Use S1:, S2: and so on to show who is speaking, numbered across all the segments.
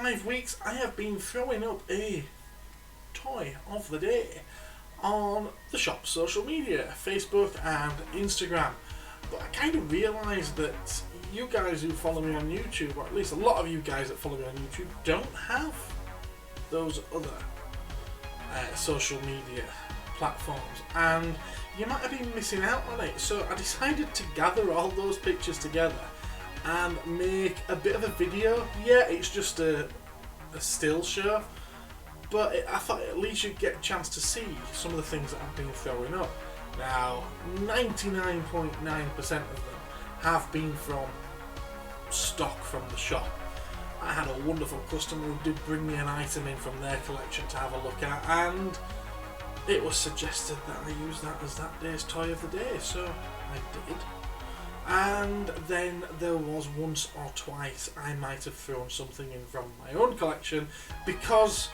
S1: 5 weeks I have been throwing up a toy of the day on the shop's social media, Facebook and Instagram. But I kind of realised that you guys who follow me on YouTube, or at least a lot of you guys that follow me on YouTube, don't have those other social media platforms, and you might have been missing out on it. So I decided to gather all those pictures together and make a bit of a video. Yeah, it's just a still show, but I thought at least you'd get a chance to see some of the things that I've been throwing up. Now, 99.9% of them have been from stock from the shop. I had a wonderful customer who did bring me an item in from their collection to have a look at, and it was suggested that I use that as that day's toy of the day, so I did. And then there was once or twice I might have thrown something in from my own collection because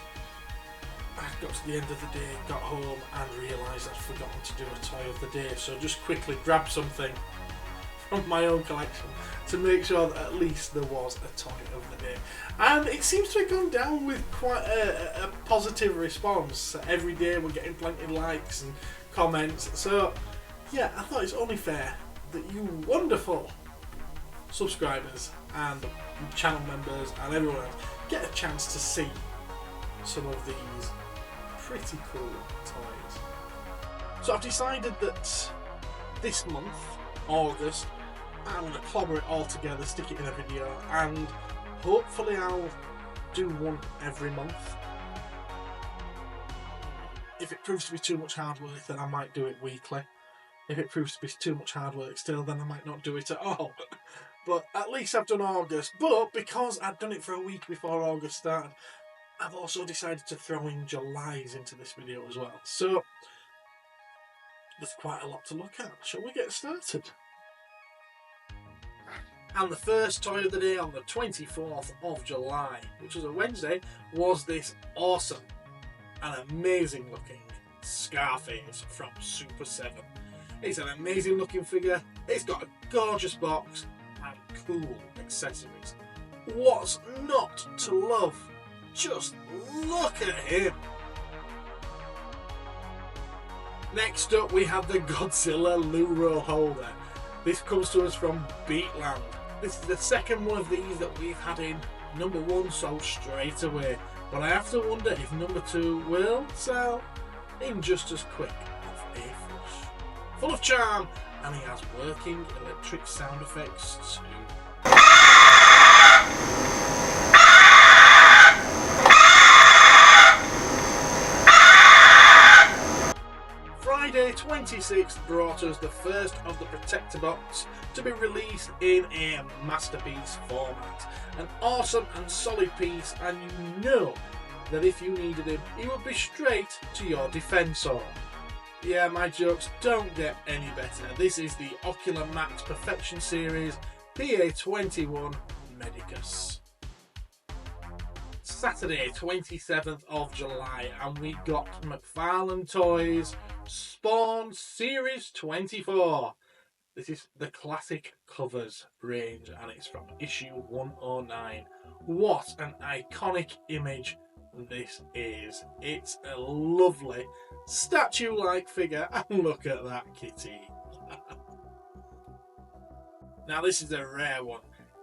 S1: I got to the end of the day, got home and realised I'd forgotten to do a toy of the day, so just quickly grabbed something from my own collection to make sure that at least there was a toy of the day. And it seems to have gone down with quite a positive response. Every day we're getting plenty of likes and comments, so yeah, I thought it's only fair that you wonderful subscribers and channel members and everyone else get a chance to see some of these pretty cool toys. So I've decided that this month, August, I'm going to clobber it all together, stick it in a video, and hopefully I'll do one every month. If it proves to be too much hard work, then I might do it weekly. If it proves to be too much hard work still, then I might not do it at all. But at least I've done August. But because I'd done it for a week before August started, I've also decided to throw in July's into this video as well. So there's quite a lot to look at. Shall we get started? And the first toy of the day on the 24th of July, which was a Wednesday, was this awesome and amazing looking Scarface from Super7. It's an amazing looking figure, it's got a gorgeous box and cool accessories. What's not to love? Just look at him! Next up we have the Godzilla Luro holder. This comes to us from Beatland. This is the second one of these that we've had in. Number 1 sold straight away, but I have to wonder if number 2 will sell in just as quick of a flush. Full of charm, and he has working electric sound effects too. Friday 26th brought us the first of the Protector box to be released in a masterpiece format. An awesome and solid piece, and you know that if you needed him, he would be straight to your Defensor. Yeah, my jokes don't get any better. This is the Ocular Max Perfection Series PA21 Medicus. Saturday 27th of July, and we got McFarlane Toys Spawn Series 24. This is the classic covers range, and it's from issue 109. What an iconic image this is. It's a lovely statue-like figure, and look at that kitty. Now this is a rare one.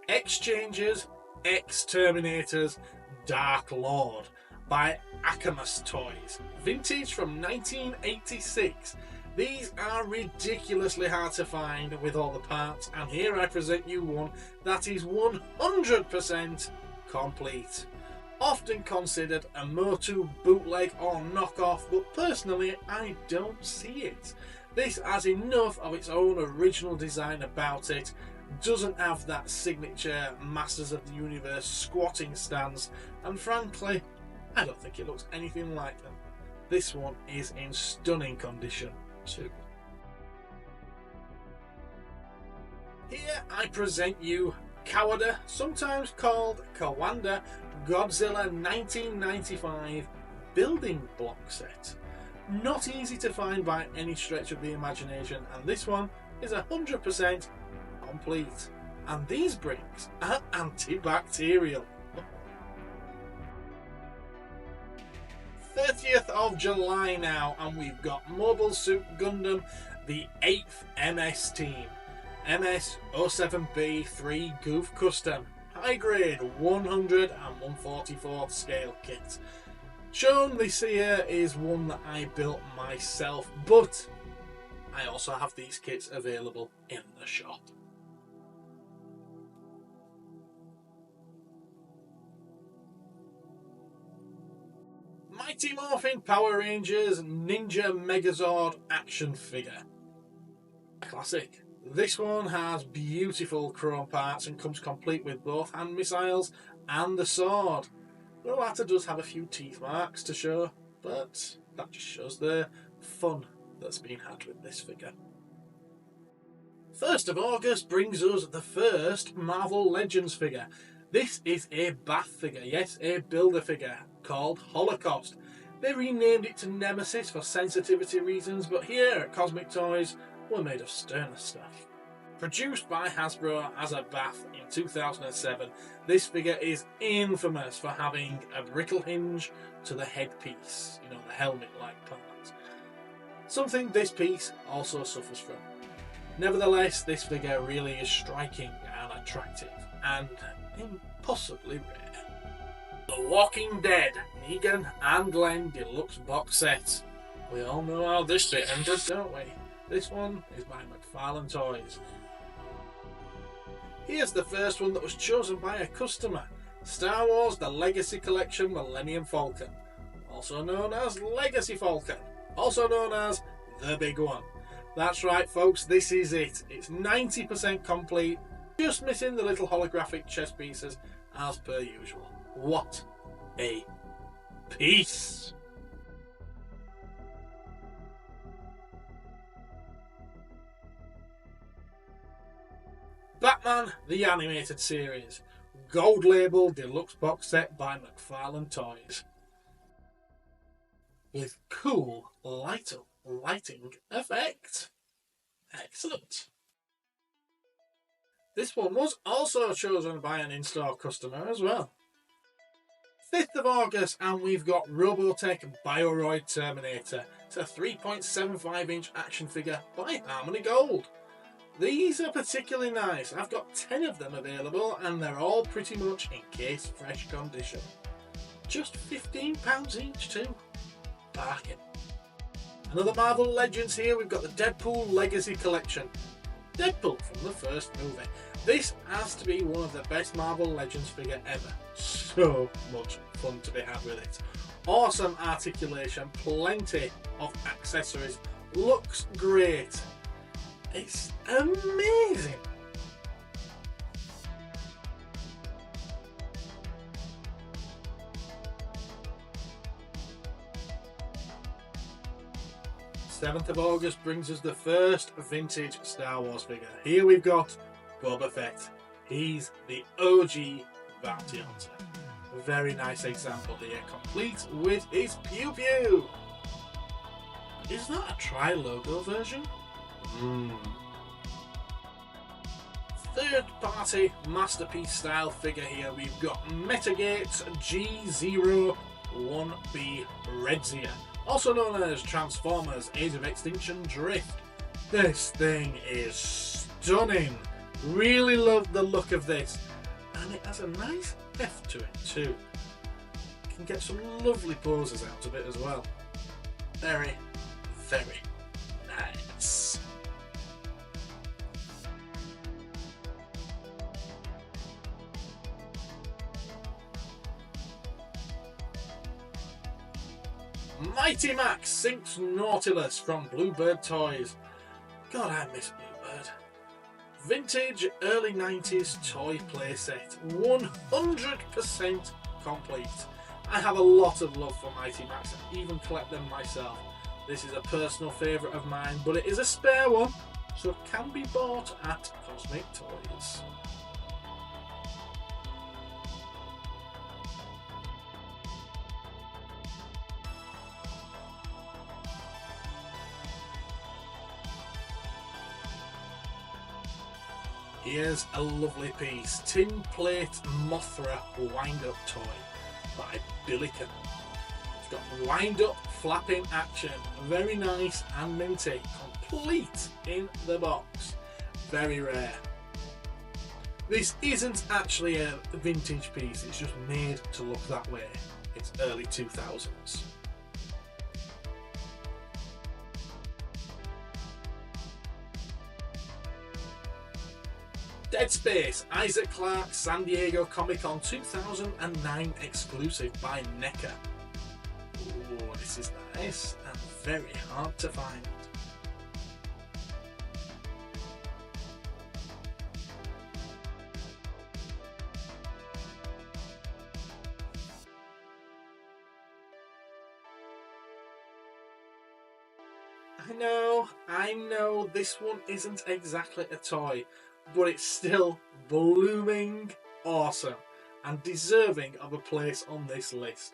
S1: Exchangers, Exterminators, Dark Lord by Akamas Toys. Vintage from 1986. These are ridiculously hard to find with all the parts, and here I present you one that is 100% complete. Often considered a Motu bootleg or knockoff, but personally I don't see it. This has enough of its own original design about it, doesn't have that signature Masters of the Universe squatting stance, and frankly I don't think it looks anything like them. This one is in stunning condition too. Here I present you Kawada, sometimes called Kawanda, Godzilla 1995 building block set. Not easy to find by any stretch of the imagination, and this one is 100% complete. And these bricks are antibacterial. 30th of July now, and we've got Mobile Suit Gundam, the 8th MS team. MS-07B3 Goof Custom. High grade 100 and 144th scale kit. Shown this here is one that I built myself, but I also have these kits available in the shop. Mighty Morphin Power Rangers Ninja Megazord action figure. Classic. This one has beautiful chrome parts and comes complete with both hand missiles and the sword. The latter does have a few teeth marks to show, but that just shows the fun that's been had with this figure. 1st of August brings us the first Marvel Legends figure. This is a bath figure, yes, a builder figure called Holocaust. They renamed it to Nemesis for sensitivity reasons, but here at Cosmic Toys, we're made of sterner stuff. Produced by Hasbro as a bath in 2007, this figure is infamous for having a brittle hinge to the headpiece, you know, the helmet-like part. Something this piece also suffers from. Nevertheless, this figure really is striking and attractive, and impossibly rare. The Walking Dead, Negan and Glenn Deluxe box set. We all know how this bit ended, don't we? This one is by McFarlane Toys. Here's the first one that was chosen by a customer. Star Wars The Legacy Collection Millennium Falcon. Also known as Legacy Falcon. Also known as the big one. That's right folks, this is it. It's 90% complete, just missing the little holographic chest pieces as per usual. What a piece! Batman the Animated Series. Gold label deluxe box set by McFarlane Toys. With cool lighting effect. Excellent. This one was also chosen by an in-store customer as well. 5th of August, and we've got Robotech Bioroid Terminator. It's a 3.75 inch action figure by Harmony Gold. These are particularly nice. I've got 10 of them available and they're all pretty much in case fresh condition. Just £15 each too. Bargain. Another Marvel Legends here, we've got the Deadpool Legacy Collection. Deadpool from the first movie. This has to be one of the best Marvel Legends figure ever. So much fun to be had with it. Awesome articulation, plenty of accessories, looks great. It's amazing. Seventh of August brings us the first vintage Star Wars figure. Here we've got Boba Fett. He's the OG bounty hunter. A very nice example here, complete with his pew pew. Is that a tri-logo version? Third party masterpiece style figure here, we've got Metagate's G01B Redzia, also known as Transformers Age of Extinction Drift. This thing is stunning. Really love the look of this, and it has a nice heft to it too. You can get some lovely poses out of it as well. Very, very nice. Mighty Max Sinks Nautilus from Bluebird Toys. God, I miss Bluebird. Vintage early 90s toy playset. 100% complete. I have a lot of love for Mighty Max. I even collect them myself. This is a personal favourite of mine, but it is a spare one, so it can be bought at Cosmic Toys. Here's a lovely piece, tin plate Mothra Windup toy by Billiken. It's got wind-up flapping action. Very nice and minty. Complete in the box. Very rare. This isn't actually a vintage piece, it's just made to look that way. It's early 2000s. Dead Space, Isaac Clarke, San Diego Comic-Con 2009 exclusive by NECA. Oh, this is nice and very hard to find. I know, this one isn't exactly a toy, but it's still blooming awesome and deserving of a place on this list.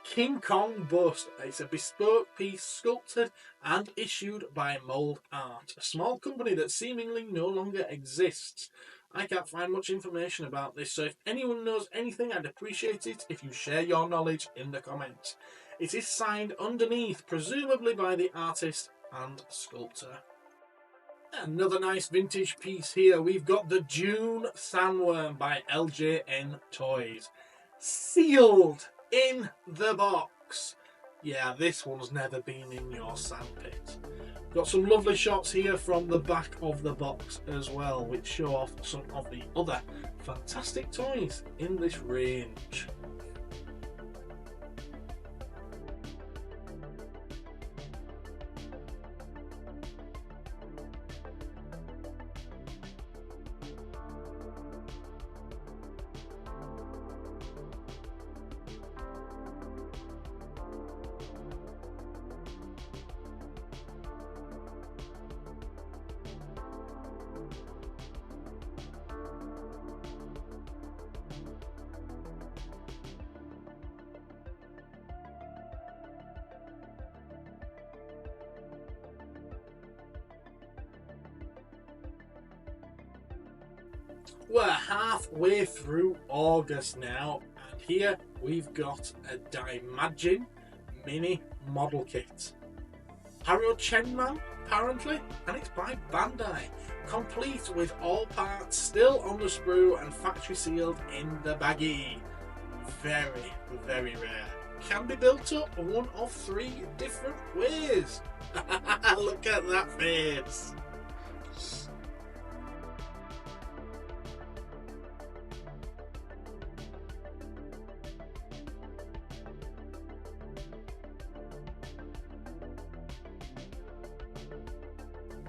S1: King Kong Bust. It's a bespoke piece sculpted and issued by Mold Art, a small company that seemingly no longer exists. I can't find much information about this, so if anyone knows anything, I'd appreciate it if you share your knowledge in the comments. It is signed underneath, presumably by the artist and sculptor. Another nice vintage piece here. We've got the Dune Sandworm by LJN Toys. Sealed in the box. Yeah, this one's never been in your sandpit. Got some lovely shots here from the back of the box as well, which show off some of the other fantastic toys in this range. We're halfway through August now, and here we've got a Dimagin Mini model kit. Chapman, apparently, and it's by Bandai. Complete with all parts still on the sprue and factory sealed in the baggie. Very, very rare. Can be built up one of 3 different ways. Look at that face.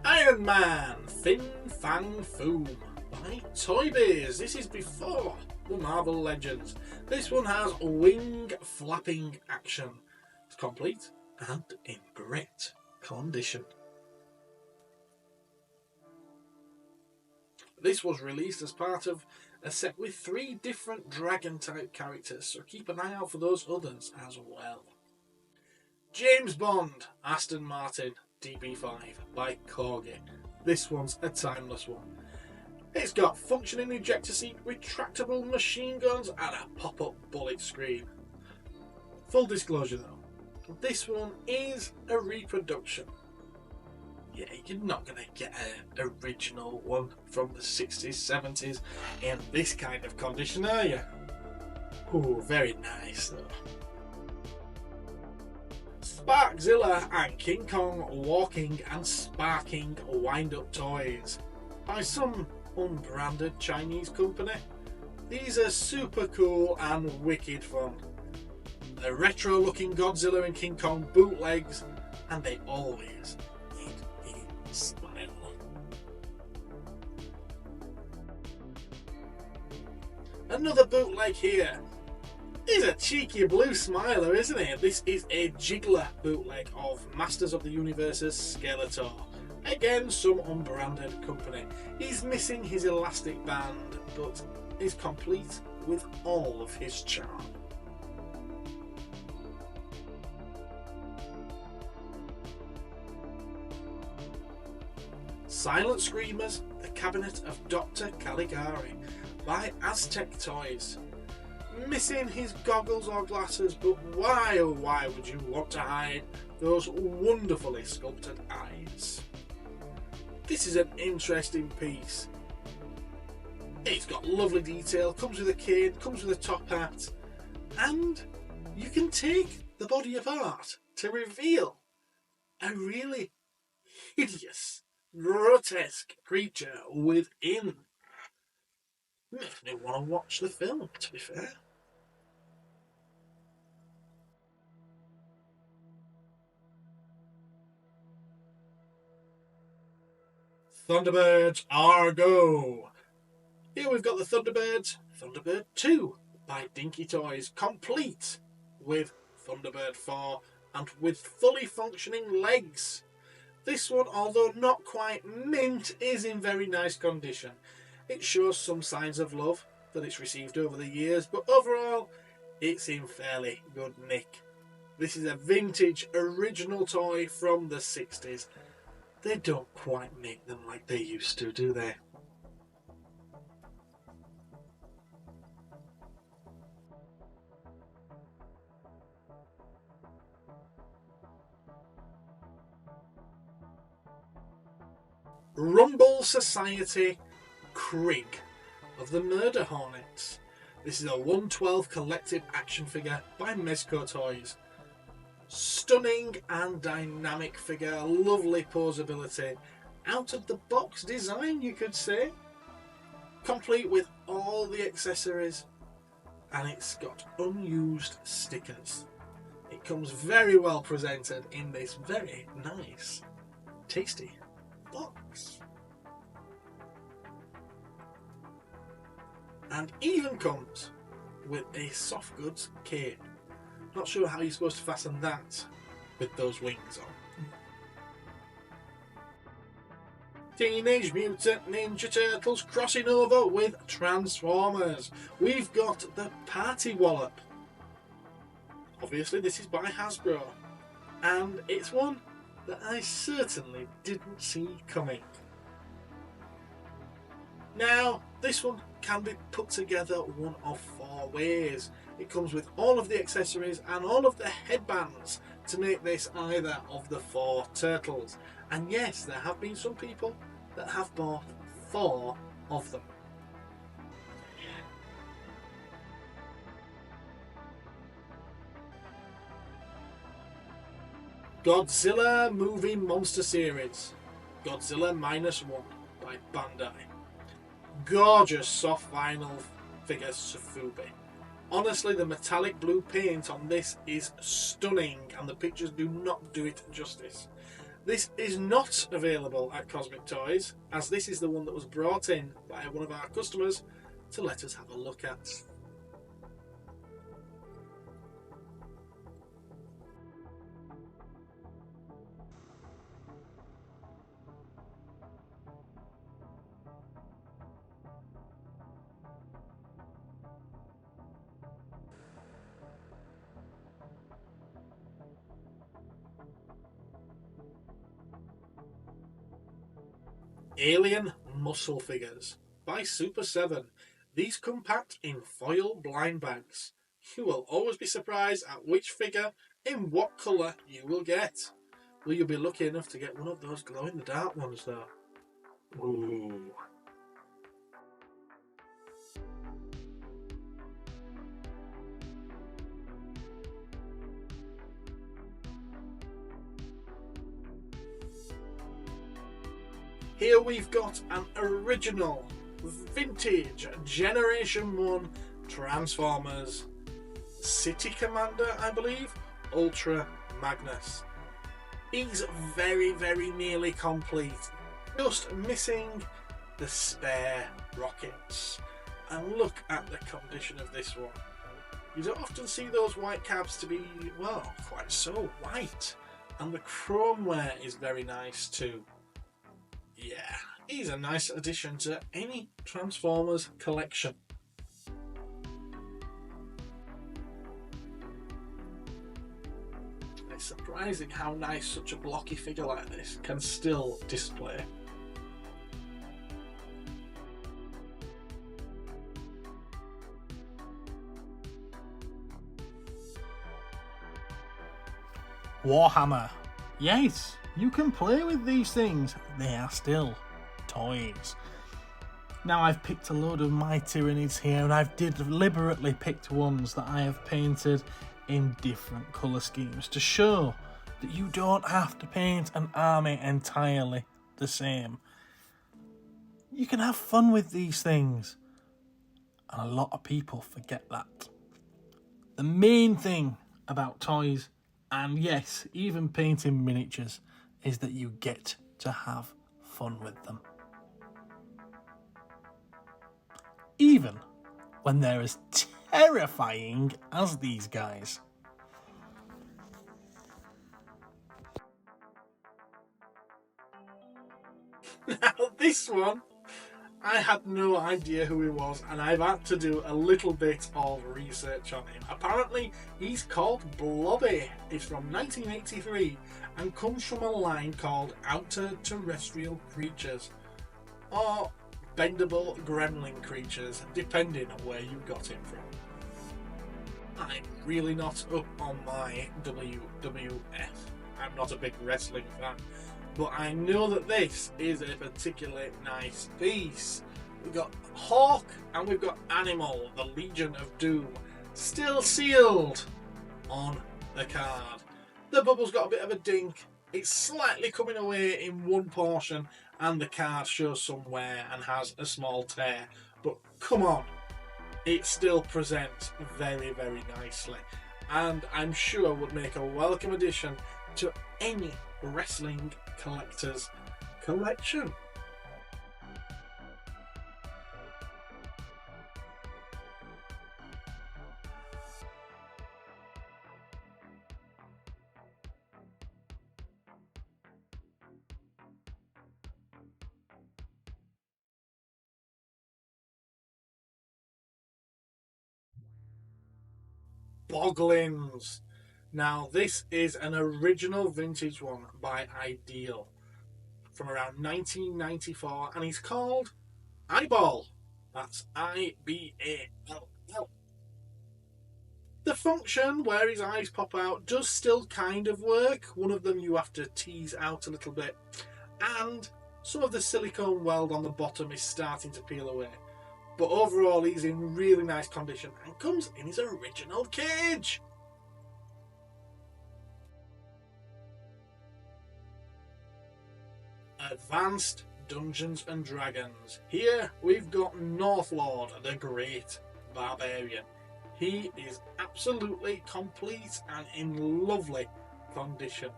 S1: Iron Man Fin Fang Foom by Toy Biz. This is before the Marvel Legends. This one has wing flapping action. It's complete and in great condition. This was released as part of a set with 3 different dragon type characters, so keep an eye out for those others as well. James Bond Aston Martin DB5 by Corgi. This one's a timeless one. It's got functioning ejector seat, retractable machine guns and a pop-up bullet screen. Full disclosure though, this one is a reproduction. Yeah, you're not going to get an original one from the 60s, 70s in this kind of condition, are you? Ooh, very nice though. Sparkzilla and King Kong Walking and Sparking Wind-Up Toys by some unbranded Chinese company. These are super cool and wicked fun. They're retro looking Godzilla and King Kong bootlegs, and they always make me smile. Another bootleg here. He's a cheeky blue smiler, isn't he? This is a Jiggler bootleg of Masters of the Universe's Skeletor. Again, some unbranded company. He's missing his elastic band, but is complete with all of his charm. Silent Screamers, The Cabinet of Dr. Caligari by Aztec Toys. missing his goggles or glasses, but why oh why would you want to hide those wonderfully sculpted eyes? This is an interesting piece. It's got lovely detail, comes with a cane, comes with a top hat, and you can take the body apart to reveal a really hideous, grotesque creature within. Makes me want to watch the film, to be fair. Thunderbirds are go! Here we've got the Thunderbirds, Thunderbird 2 by Dinky Toys, complete with Thunderbird 4 and with fully functioning legs. This one, although not quite mint, is in very nice condition. It shows some signs of love that it's received over the years, but overall it's in fairly good nick. This is a vintage original toy from the 60s. They don't quite make them like they used to, do they? Rumble Society Krig of the Murder Hornets. This is a 112 collective action figure by Mezco Toys. Stunning and dynamic figure, lovely posability, out of the box design you could say, complete with all the accessories, and it's got unused stickers. It comes very well presented in this very nice, tasty box. And even comes with a soft goods cape. Not sure how you're supposed to fasten that with those wings on. Teenage Mutant Ninja Turtles crossing over with Transformers. We've got the Party Wallop. Obviously this is by Hasbro, and it's one that I certainly didn't see coming. Now, this one can be put together one of 4 ways. It comes with all of the accessories and all of the headbands to make this either of the 4 turtles. And yes, there have been some people that have bought 4 of them. Godzilla Movie Monster Series. Godzilla -1 by Bandai. Gorgeous soft vinyl figure Sufubi. Honestly, the metallic blue paint on this is stunning and the pictures do not do it justice. This is not available at Cosmic Toys, as this is the one that was brought in by one of our customers to let us have a look at. Alien Muscle Figures by Super7. These come packed in foil blind bags. You will always be surprised at which figure in what colour you will get. Will you be lucky enough to get one of those glow-in-the-dark ones though? Ooh. Here we've got an original, vintage, Generation 1 Transformers City Commander, I believe, Ultra Magnus. He's very, very nearly complete. Just missing the spare rockets. And look at the condition of this one. You don't often see those white cabs to be, well, quite so white. And the chrome wear is very nice too. Yeah, he's a nice addition to any Transformers collection. It's surprising how nice such a blocky figure like this can still display.
S2: Warhammer. Yes, you can play with these things. They are still toys. Now I've picked a load of my Tyrannies here, and I've deliberately picked ones that I have painted in different colour schemes to show that you don't have to paint an army entirely the same. You can have fun with these things, and a lot of people forget that. The main thing about toys, and yes, even painting miniatures, is that you get to have fun with them. Even when they're as terrifying as these guys.
S1: Now this one, I had no idea who he was, and I've had to do a little bit of research on him. Apparently he's called Blobby. He's from 1983 and comes from a line called Outer Terrestrial Creatures, or Bendable Gremlin Creatures, depending on where you got him from. I'm really not up on my WWF. I'm not a big wrestling fan, but I know that this is a particularly nice piece. We've got Hawk and we've got Animal, the Legion of Doom, still sealed on the card. The bubble's got a bit of a dink. It's slightly coming away in one portion, and the card shows some wear and has a small tear. But come on, it still presents very, very nicely, and I'm sure would make a welcome addition to any wrestling collector's collection. Boglins. Now this is an original vintage one by Ideal from around 1994, and he's called Eyeball. That's I-B-A-L-L. The function where his eyes pop out does still kind of work. One of them you have to tease out a little bit, and some of the silicone weld on the bottom is starting to peel away. But overall he's in really nice condition and comes in his original cage. Advanced Dungeons and Dragons. Here we've got Northlord, the Great Barbarian. He is absolutely complete and in lovely condition.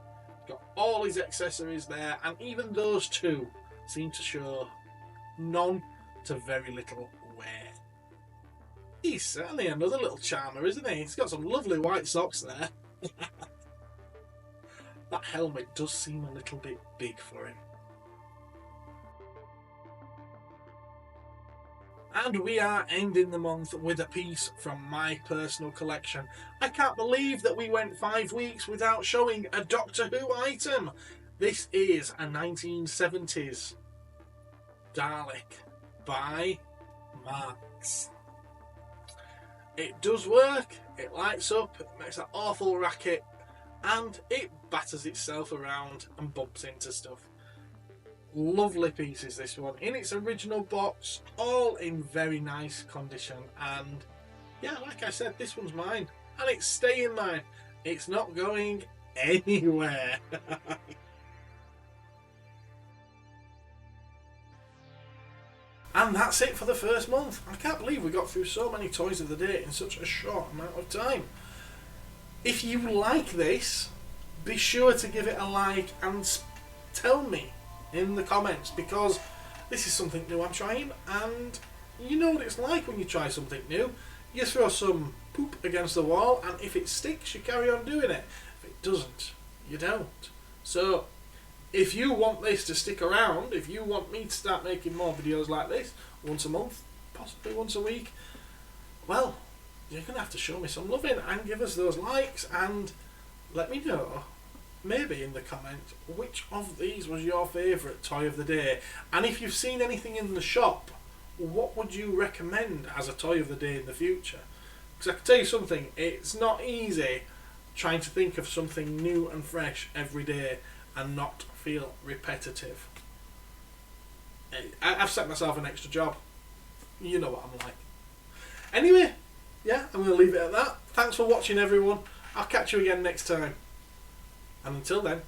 S1: Got all his accessories there, and even those two seem to show none to very little wear. He's certainly another little charmer, isn't he? He's got some lovely white socks there. That helmet does seem a little bit big for him. And we are ending the month with a piece from my personal collection. I can't believe that we went 5 weeks without showing a Doctor Who item. This is a 1970s Dalek by Marx. It does work, it lights up, it makes that awful racket, and it batters itself around and bumps into stuff. Lovely pieces, this one, in its original box, all in very nice condition, and yeah, like I said, this one's mine, and it's staying mine. It's not going anywhere. And that's it for the first month. I can't believe we got through so many toys of the day in such a short amount of time. If you like this, be sure to give it a like and tell me in the comments, because this is something new I'm trying, and you know what it's like when you try something new. You throw some poop against the wall, and if it sticks, you carry on doing it. If it doesn't, you don't. So if you want this to stick around, if you want me to start making more videos like this, once a month, possibly once a week, well, you're going to have to show me some loving and give us those likes, and let me know, maybe in the comments, which of these was your favourite toy of the day. And if you've seen anything in the shop, what would you recommend as a toy of the day in the future? Because I can tell you something, it's not easy trying to think of something new and fresh every day and not feel repetitive. I've set myself an extra job. You know what I'm like. Anyway, yeah, I'm going to leave it at that. Thanks for watching, everyone. I'll catch you again next time. And until then,